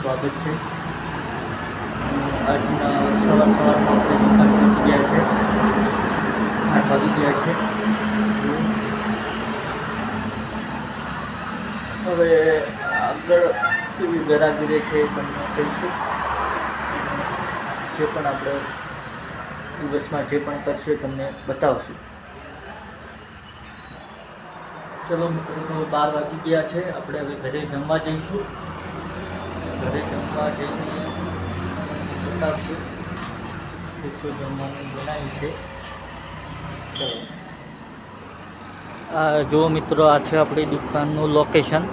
સ્વાગત છે। આજના સવારમાં આપણે દુકાન પહોંચી ગયા છે, 8 વાગી ગયા છે। હવે આગળ કેવી ગરાગીરી છે તમને કહીશું, જે પણ આપણે દિવસમાં જે પણ કરશે તમને બતાવશું। ચલો મિત્રો, 12 વાગી ગયા છે, આપણે હવે ઘરે જમવા જઈશું। ઘરે જમવા જઈને બતાવશું કે શું જમવાનું બનાવ્યું છે। ચલો, આ જો મિત્રો, આ છે આપણી દુકાનનું લોકેશન।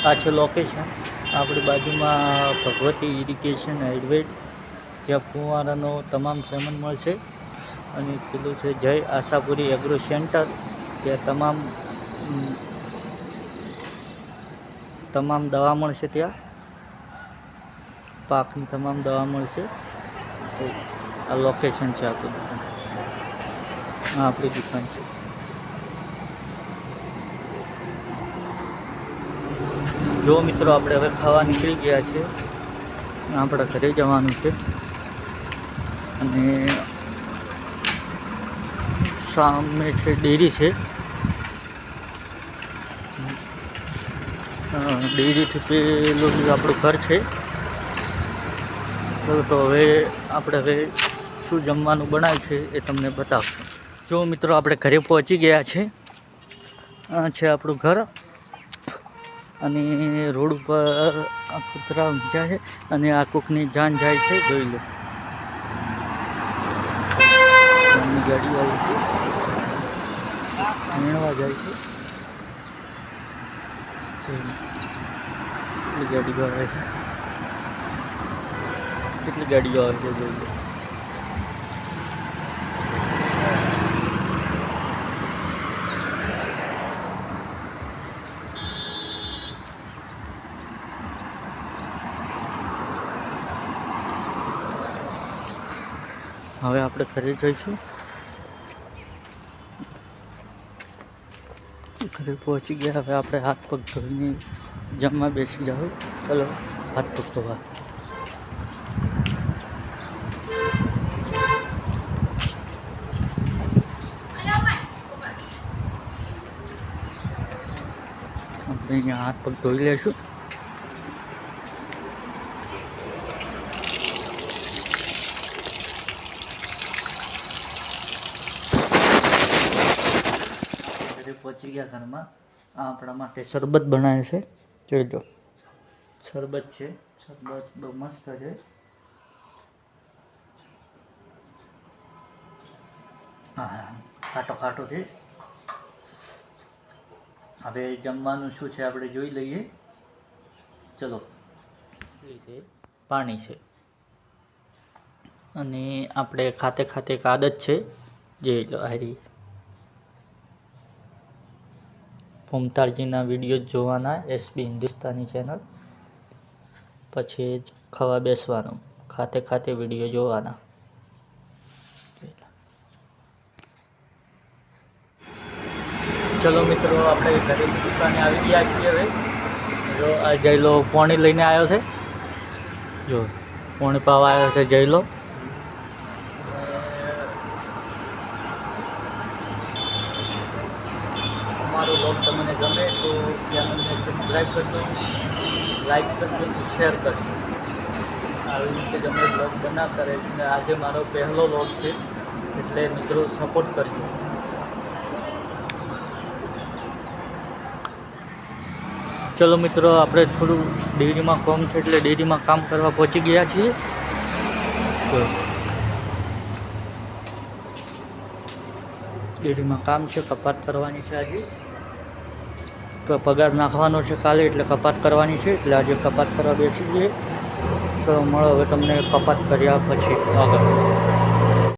આ છે લોકેશન। આપણી બાજુમાં ભગવતી ઇરિગેશન હાઈવે, જ્યાં ફુવારાનો તમામ સામાન મળશે, અને પેલું છે જય આશાપુરી એગ્રો સેન્ટર, ત્યાં તમામ દવા મળશે। ત્યાં પાકની તમામ દવા મળશે। આ લોકેશન છે આપણી દુકાન, આ આપણી દુકાન છે। જો મિત્રો, આપણે હવે ખાવા નીકળી ગયા છે, આપણે ઘરે જવાનું છે। અને સામે છે ડેરી છે, ડેરીથી પેલું આપણું ઘર છે। ચલો, તો હવે આપણે શું જમવાનું બનાવ્યું છે એ તમને બતાવશું। જો મિત્રો, આપણે ઘરે પહોંચી ગયા છે। આ છે આપણું ઘર, અને રોડ ઉપર આ કૂતરા ઊંઘ્યા છે, અને આ કોકની જાન જાય છે, જોઈ લો। ગાડી આવી છે, મેળવા જાય છે, કેટલી ગાડીઓ આવે છે, કેટલી ગાડીઓ આવે છે, જોઈ લો। હવે આપણે ઘરે જઈશું। ઘરે પહોંચી ગયા, હવે આપણે હાથ પગ ધોઈને જમવા બેસી જાવ। ચલો, હાથ પગ ધોવા। આપણે અહીંયા હાથ પગ ધોઈ લેશું। પહોંચી ગયા ઘરમાં। આ આપણા માટે શરબત બનાવે છે, જોઈ લો। શરબત છે, શરબત બહુ મસ્ત છે। હા, ખાટો ખાટો છે। હવે જમવાનું શું છે આપણે જોઈ લઈએ। ચલો, એ છે પાણી છે, અને આપણે ખાતે ખાતે એક આદત છે, જોઈ લો। હારી ફૂમતાળજીના વિડીયો જોવાના, એસબી હિન્દુસ્તાની ચેનલ, પછી જ ખાવા બેસવાનું, ખાતે ખાતે વિડીયો જોવાના। ચલો મિત્રો, આપણે ઘરેની દુકાને આવી ગયા છીએ। હવે જો આ જયલો પોણી લઈને આવ્યો છે, જો પોણી પાવા આવ્યો છે જયલો। અમારો બ્લોગ તમને ગમે તો ચેનલને સબસ્ક્રાઈબ કરજો, લાઈક કરજો, શેર કરજો। આવી રીતે તમે બ્લોગ બનાવતા રહેશો, અને આજે મારો પહેલો બ્લોગ છે, એટલે મિત્રો સપોર્ટ કરજો। ચલો મિત્રો, આપણે થોડું ડેરીમાં કામ છે, એટલે ડેરીમાં કામ કરવા પહોંચી ગયા છીએ। ડેરીમાં કામ છે, કપાત કરવાની છે આજે, તો પગાર નાખવાનો છે કાલે, એટલે કપાત કરવાની છે, એટલે આજે કપાત કરવા બેસી જઈએ। તો મળો હવે તમને કપાત કર્યા પછી આગળ।